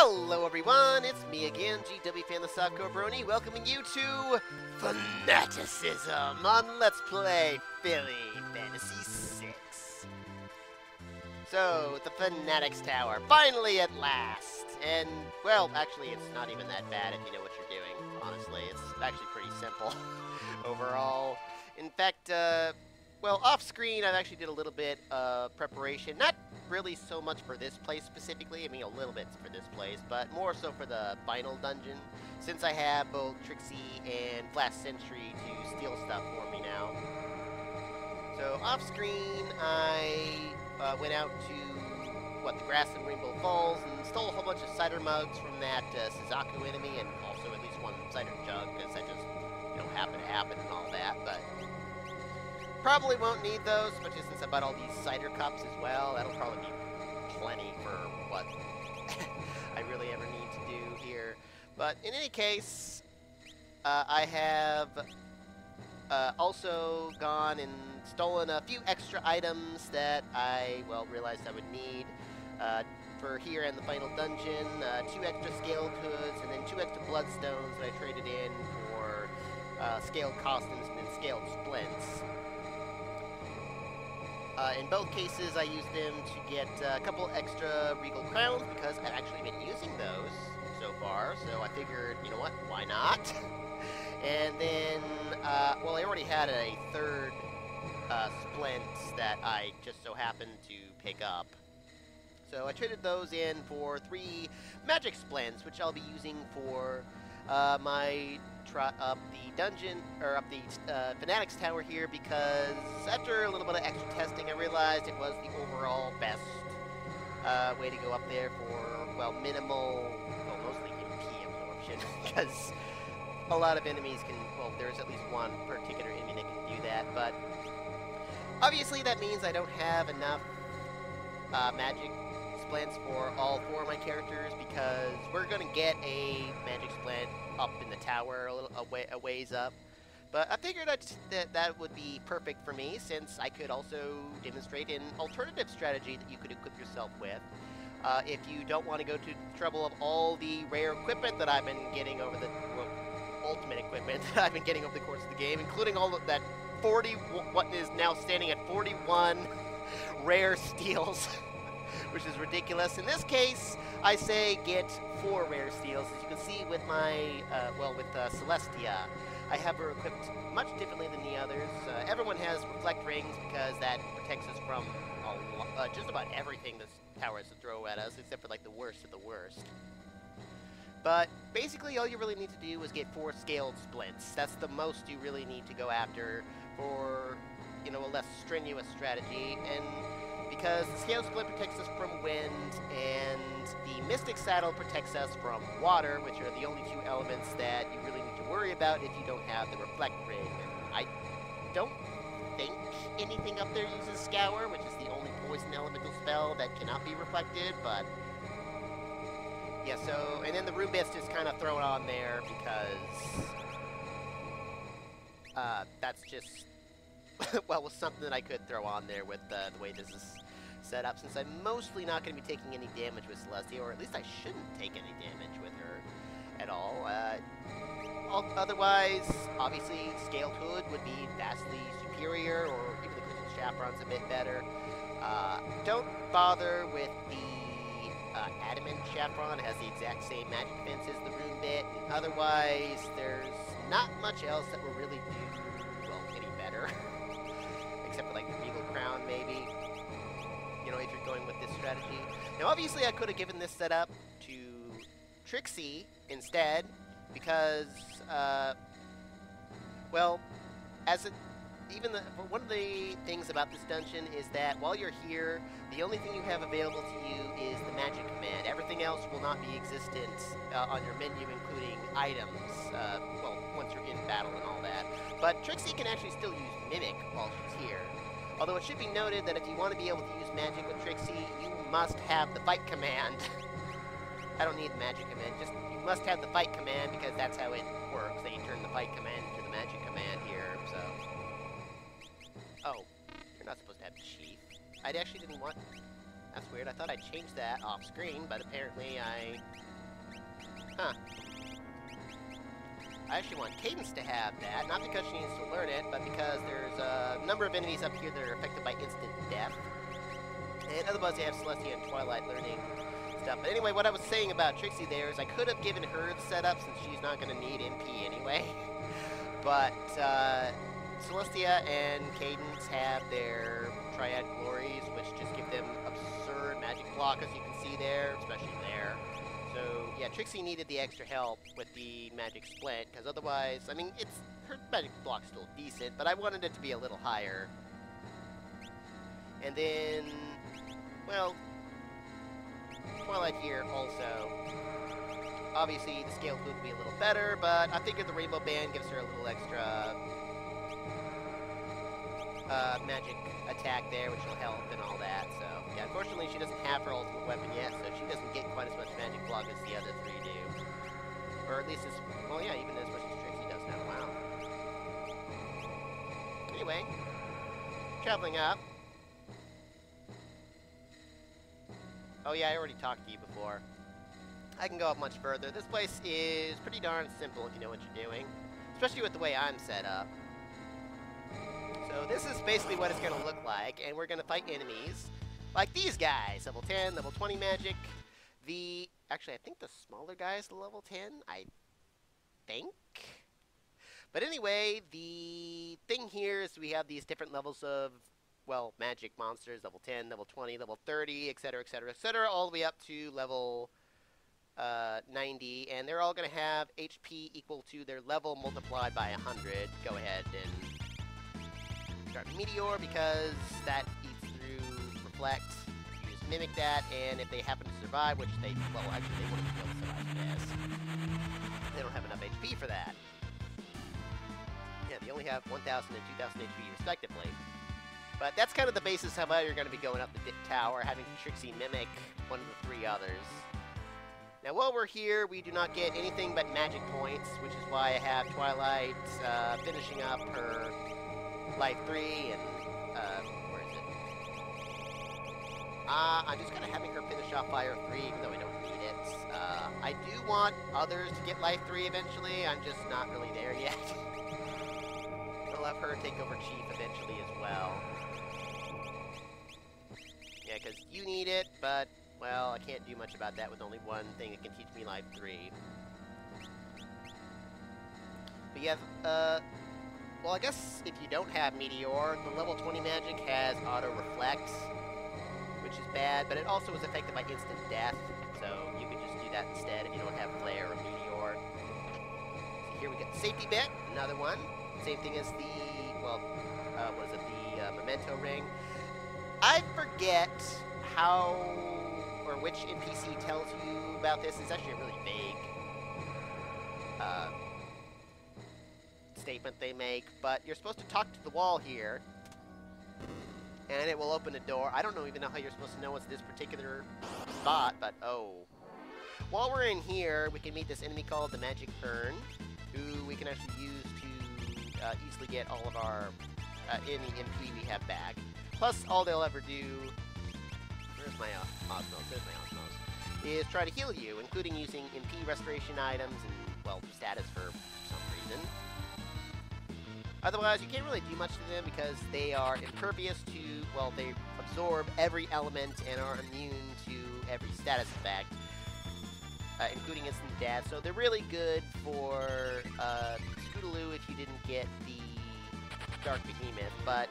Hello everyone, it's me again, GW Fan the Soccer Brony, welcoming you to Fanaticism on Let's Play Philly Fantasy VI. So, the Fanatics Tower, finally at last! And, well, actually it's not even that bad if you know what you're doing, honestly. It's actually pretty simple overall. In fact, well, off-screen I've actually did a little bit of preparation, not really so much for this place specifically, I mean a little bit for this place, but more so for the final dungeon, since I have both Trixie and Flash Sentry to steal stuff for me now. So off-screen I went out to, the grass in Rainbow Falls, and stole a whole bunch of cider mugs from that Suzaku enemy, and also at least one cider jug, because that just, happened to happen and all that, but probably won't need those, especially since I bought all these cider cups as well. That'll probably be plenty for what I really ever need to do here. But in any case, I have also gone and stolen a few extra items that I, realized I would need for here in the final dungeon. 2 extra scaled hoods, and then 2 extra bloodstones that I traded in for scaled costumes and then scaled splints. In both cases, I used them to get a couple extra Regal Crowns because I've actually been using those so far, so I figured, you know what, why not? And then, I already had a 3rd splint that I just so happened to pick up. So I traded those in for 3 magic splints, which I'll be using for my up the dungeon, or up the Fanatics Tower here, because after a little bit of extra testing, I realized it was the overall best way to go up there for, minimal, mostly MP absorption, because a lot of enemies can, there's at least one particular enemy that can do that, but obviously that means I don't have enough magic splints for all 4 of my characters, because we're going to get a magic splint up in the tower a ways up. But I figured that would be perfect for me, since I could also demonstrate an alternative strategy that you could equip yourself with. If you don't want to go to the trouble of all the rare equipment that I've been getting over the, ultimate equipment that I've been getting over the course of the game, including all of that what is now standing at 41 rare steals. Which is ridiculous. In this case, I say get 4 rare steals. As you can see with my, with Celestia, I have her equipped much differently than the others. Everyone has reflect rings because that protects us from just about everything this tower has to throw at us, except for like the worst of the worst. But basically, all you really need to do is get 4 scaled splints. That's the most you really need to go after for, a less strenuous strategy. And because the Scale Split protects us from wind, and the Mystic Saddle protects us from water, which are the only 2 elements that you really need to worry about if you don't have the Reflect Ring. And I don't think anything up there uses Scour, which is the only poison elemental spell that cannot be reflected, but yeah, so, and then the Rumbus just kind of throw it on there because that's just was something that I could throw on there with the way this is set up, since I'm mostly not going to be taking any damage with Celestia, or at least I shouldn't take any damage with her at all. Otherwise, obviously, Scaled Hood would be vastly superior, or even the Crystal Chaperon's a bit better. Don't bother with the Adamant Chaperon. It has the exact same magic defense as the Rune Bit, and otherwise, there's not much else that will really do, any better. Except for like the Regal Crown, maybe, if you're going with this strategy. Now, obviously, I could have given this setup to Trixie instead, because, one of the things about this dungeon is that while you're here, the only thing you have available to you is the magic command. Everything else will not be existent on your menu, including items, once you're in battle and all that. But Trixie can actually still use Mimic while she's here. Although it should be noted that if you want to be able to use magic with Trixie, you must have the fight command. I don't need the magic command, just you must have the fight command, because that's how it works. That you turn the fight command into the magic command here, so. Oh, you're not supposed to have Chief. I actually didn't want... That's weird, I thought I changed that off screen, but apparently I Huh. I actually want Cadence to have that, not because she needs to learn it, but because there's a number of enemies up here that are affected by instant death. And otherwise they have Celestia and Twilight learning stuff. But anyway, what I was saying about Trixie there is I could have given her the setup since she's not going to need MP anyway. But Celestia and Cadence have their Triad Glories, which just give them absurd magic block, as you can see there, especially there. So, yeah, Trixie needed the extra help with the Magic Splint, because otherwise, I mean, her Magic Block's still decent, but I wanted it to be a little higher. And then, well, Twilight here also. Obviously, the scale would be a little better, but I figured the Rainbow Band gives her a little extra magic attack there, which will help and all that, so... Yeah, unfortunately, she doesn't have her ultimate weapon yet, so she doesn't get quite as much magic block as the other three do. Or at least as... Well, yeah, even as much as Trixie does now. Wow. Anyway. Traveling up. Oh, yeah, I already talked to you before. I can go up much further. This place is pretty darn simple if you know what you're doing. Especially with the way I'm set up. So this is basically what it's going to look like, and we're going to fight enemies like these guys. Level 10, level 20 magic. Actually, I think the smaller guy is the level 10, I think. But anyway, the thing here is we have these different levels of, well, magic monsters. Level 10, level 20, level 30, etc., etc., etc., all the way up to level 90, and they're all going to have HP equal to their level multiplied by 100. Go ahead and start Meteor, because that eats through Reflect. You just mimic that, and if they happen to survive, which they, well, actually they wouldn't be able to survive this. They don't have enough HP for that. Yeah, they only have 1,000 and 2,000 HP respectively. But that's kind of the basis of how you're going to be going up the tower, having Trixie mimic one of the three others. Now, while we're here, we do not get anything but magic points, which is why I have Twilight finishing up her Life 3, and, where is it? I'm just kind of having her finish off Fire 3, even though I don't need it. I do want others to get Life 3 eventually, I'm just not really there yet. I'll have her take over Chief eventually as well. Yeah, because you need it, but... well, I can't do much about that with only one thing that can teach me Life 3. But yeah, well, I guess if you don't have Meteor, the level 20 magic has Auto Reflect, which is bad, but it also is affected by instant death, so you could just do that instead if you don't have Flare or Meteor. So here we get the safety bit, another one. Same thing as the, well, what is it, the Memento Ring. I forget how... or which NPC tells you about this. It's actually a really vague statement they make, but you're supposed to talk to the wall here, and it will open a door. I don't even know how you're supposed to know it's this particular spot, but oh. While we're in here, we can meet this enemy called the Magic Urn, who we can actually use to easily get all of our any MP we have back. Plus, all they'll ever do... where's my Osmos? There's my Osmos. Is try to heal you, including using MP restoration items and, well, status for some reason. Otherwise, you can't really do much to them because they are impervious to, well, they absorb every element and are immune to every status effect, including instant death. So they're really good for Scootaloo if you didn't get the Dark Behemoth, but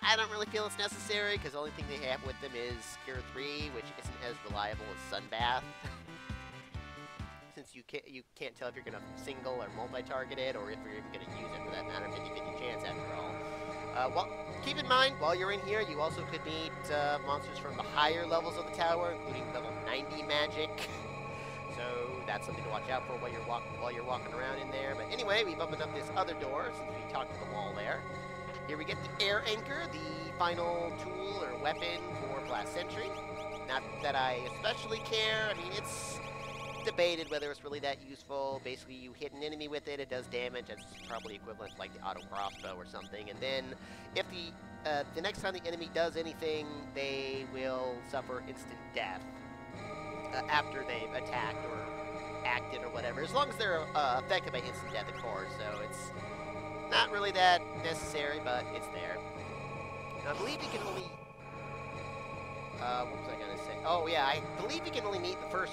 I don't really feel it's necessary, because the only thing they have with them is Cure 3, which isn't as reliable as Sunbath. Since you can't tell if you're going to single or multi-target it, or if you're even going to use it for that matter, 50-50 chance after all. Well, keep in mind, while you're in here, you also could meet monsters from the higher levels of the tower, including level 90 magic. So that's something to watch out for while you're walking around in there. But anyway, we've opened up this other door, since we talked to the wall there. Here we get the Air Anchor, the final tool or weapon for Blast Sentry. Not that I especially care. I mean, it's debated whether it's really that useful. Basically, you hit an enemy with it, it does damage. That's probably equivalent to like the auto crossbow or something. And then, if the next time the enemy does anything, they will suffer instant death after they've attacked or acted or whatever, as long as they're affected by instant death, of course, so it's not really that necessary, but it's there. Now, I believe you can only... what was I going to say? Oh, yeah, I believe you can only meet the first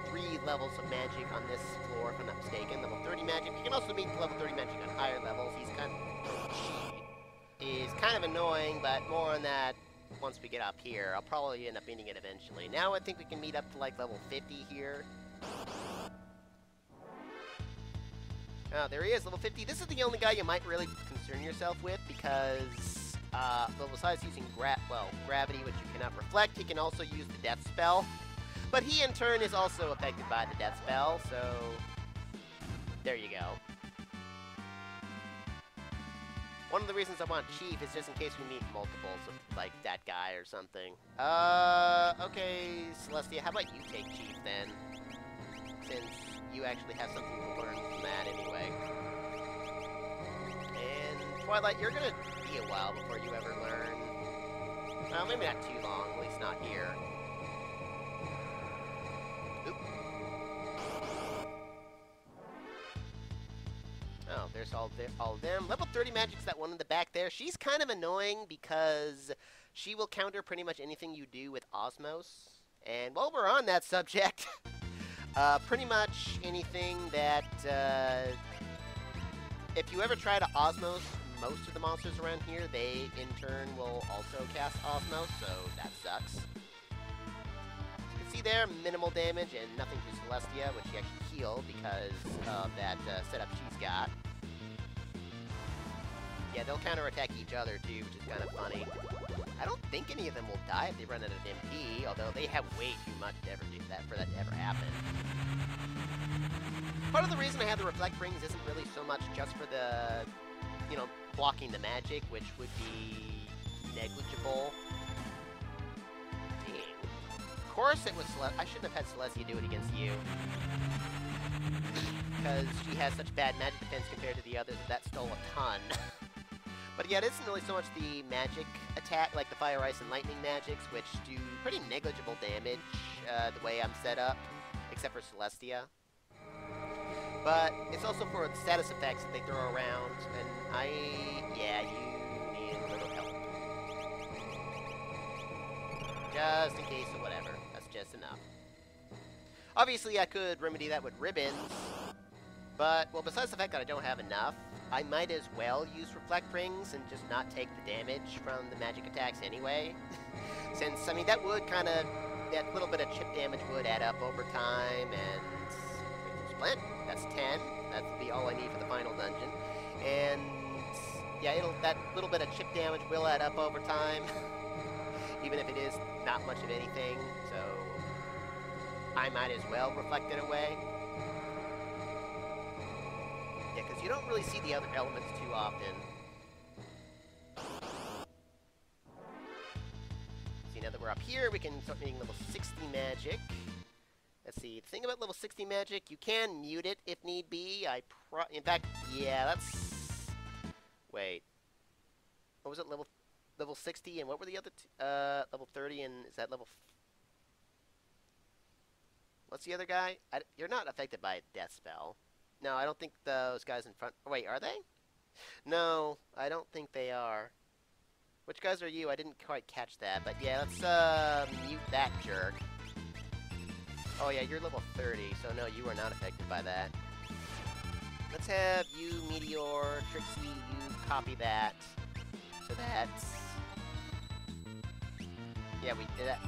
3 levels of magic on this floor, if I'm not mistaken. Level 30 magic. You can also meet level 30 magic on higher levels. He's kind of annoying, but more on that once we get up here. I'll probably end up meeting it eventually. Now I think we can meet up to, like, level 50 here. Oh, there he is, level 50. This is the only guy you might really concern yourself with, because, well, besides using gravity, which you cannot reflect, he can also use the death spell. But he, in turn, is also affected by the death spell, so there you go. One of the reasons I want Chief is just in case we meet multiples of, like, that guy or something. Okay, Celestia, how about you take Chief, then? Since you actually have something to learn from that anyway. And Twilight, you're gonna be a while before you ever learn. Well, maybe not too long, at least not here. Oop. Oh, there's all of them. Level 30 Magic's that one in the back there. She's kind of annoying because she will counter pretty much anything you do with Osmos. And while we're on that subject... pretty much anything that, if you ever try to Osmos most of the monsters around here, they, in turn, will also cast Osmos, so that sucks. You can see there, minimal damage and nothing to Celestia, which she actually healed because of that setup she's got. Yeah, they'll counterattack each other, too, which is kind of funny. I don't think any of them will die if they run out of MP, although they have way too much to ever do that for that to ever happen. Part of the reason I have the Reflect Rings isn't really so much just for the, you know, blocking the magic, which would be negligible. Dang. Of course it was I shouldn't have had Celestia do it against you. Because she has such bad magic defense compared to the others that stole a ton. But yeah, it isn't really so much the magic attack, like the Fire, Ice, and Lightning magics, which do pretty negligible damage the way I'm set up, except for Celestia. But it's also for the status effects that they throw around, and yeah, you need a little help. Just in case or whatever, that's just enough. Obviously, I could remedy that with ribbons, but, well, besides the fact that I don't have enough, I might as well use Reflect Rings and just not take the damage from the magic attacks anyway. Since, I mean, that would kind of, that little bit of chip damage would add up over time, and Splint, that's 10. That'll be all I need for the final dungeon. And, yeah, that little bit of chip damage will add up over time, even if it is not much of anything, so I might as well reflect it away. Yeah, because you don't really see the other elements too often. See, now that we're up here, we can start meeting level 60 magic. Let's see, the thing about level 60 magic, you can mute it if need be. In fact, yeah, that's... Wait. What was it, level 60, and what were the other level 30, and is that level... What's the other guy? You're not affected by a death spell. No, I don't think those guys in front... Oh, wait, are they? No, I don't think they are. Which guys are you? I didn't quite catch that. But yeah, let's mute that jerk. Oh yeah, you're level 30, so no, you are not affected by that. Let's have you, Meteor, Trixie, you copy that. So that's... Yeah,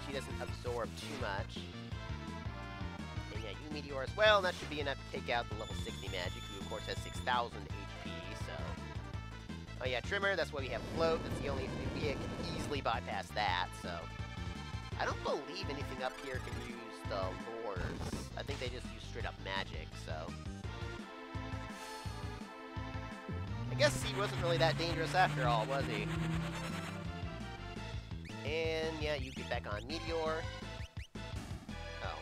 she doesn't absorb too much. And yeah, you, Meteor, as well. That should be enough to take out the level 60 magic, who of course has 6,000 HP, so... Oh yeah, Trimmer, that's why we have Float. That's the only... We can easily bypass that, so... I don't believe anything up here can use the lures. I think they just use straight up magic, so... I guess he wasn't really that dangerous after all, was he? And yeah, you get back on Meteor. Oh.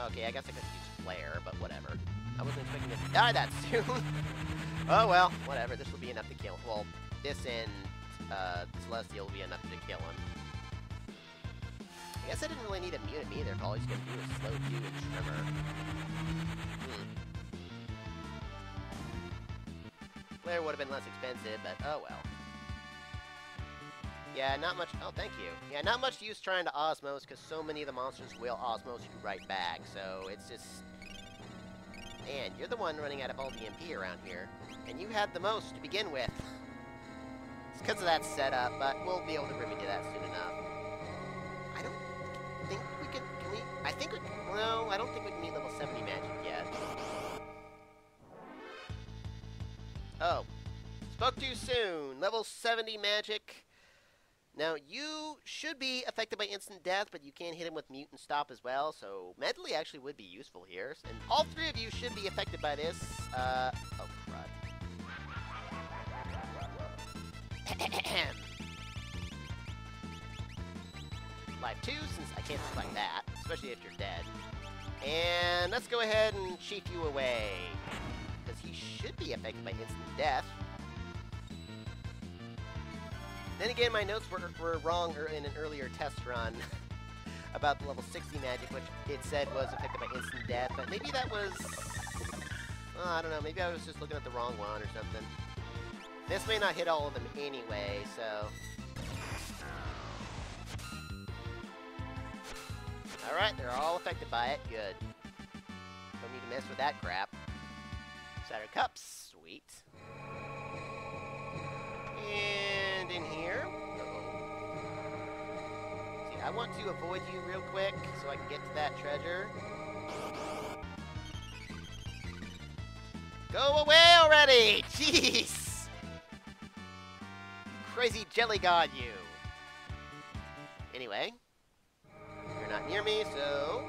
Okay, I guess I could use Flare, but whatever. I wasn't expecting it to die that soon. Oh well, whatever. This will be enough to kill him. Well, this and Celestial will be enough to kill him. Guess I didn't really need a mutant either if all he's going to do is slow 2 and Tremor. Flare would have been less expensive, but oh well. Yeah, not much. Oh, thank you. Yeah, not much use trying to Osmose because so many of the monsters will Osmose you right back. So it's just. And you're the one running out of all DMP around here, and you had the most to begin with. It's because of that setup, but we'll be able to remedy that soon enough. I don't think we can we? I think we. No, I don't think we can meet level 70 magic yet. Oh, spoke too soon. Level 70 magic. Now, you should be affected by instant death, but you can hit him with Mutant Stop as well, so Medley actually would be useful here. And all 3 of you should be affected by this. Oh, crud. Life 2, since I can't like that, especially if you're dead. And let's go ahead and chief you away, because he should be affected by instant death. Then again, my notes were wrong in an earlier test run about the level 60 magic, which it said was affected by instant death, but maybe that was... Oh, I don't know, maybe I was just looking at the wrong one or something. This may not hit all of them anyway, so... Alright, they're all affected by it. Good. Don't need to mess with that crap. Saturn Cups. Sweet. And in here... See, I want to avoid you real quick so I can get to that treasure. Go away already! Jeez! Crazy jelly god, you! Anyway... You're not near me, so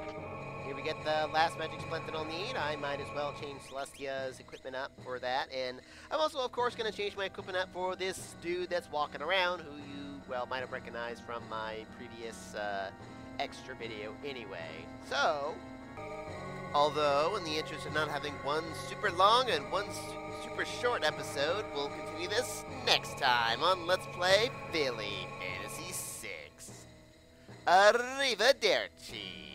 here we get the last magic splint that I'll need. I might as well change Celestia's equipment up for that. And I'm also, of course, going to change my equipment up for this dude that's walking around, who you, well, might have recognized from my previous extra video anyway. So, although, in the interest of not having one super long and one super short episode, we'll continue this next time on Let's Play Philly Fantasy VI. Arrivederci.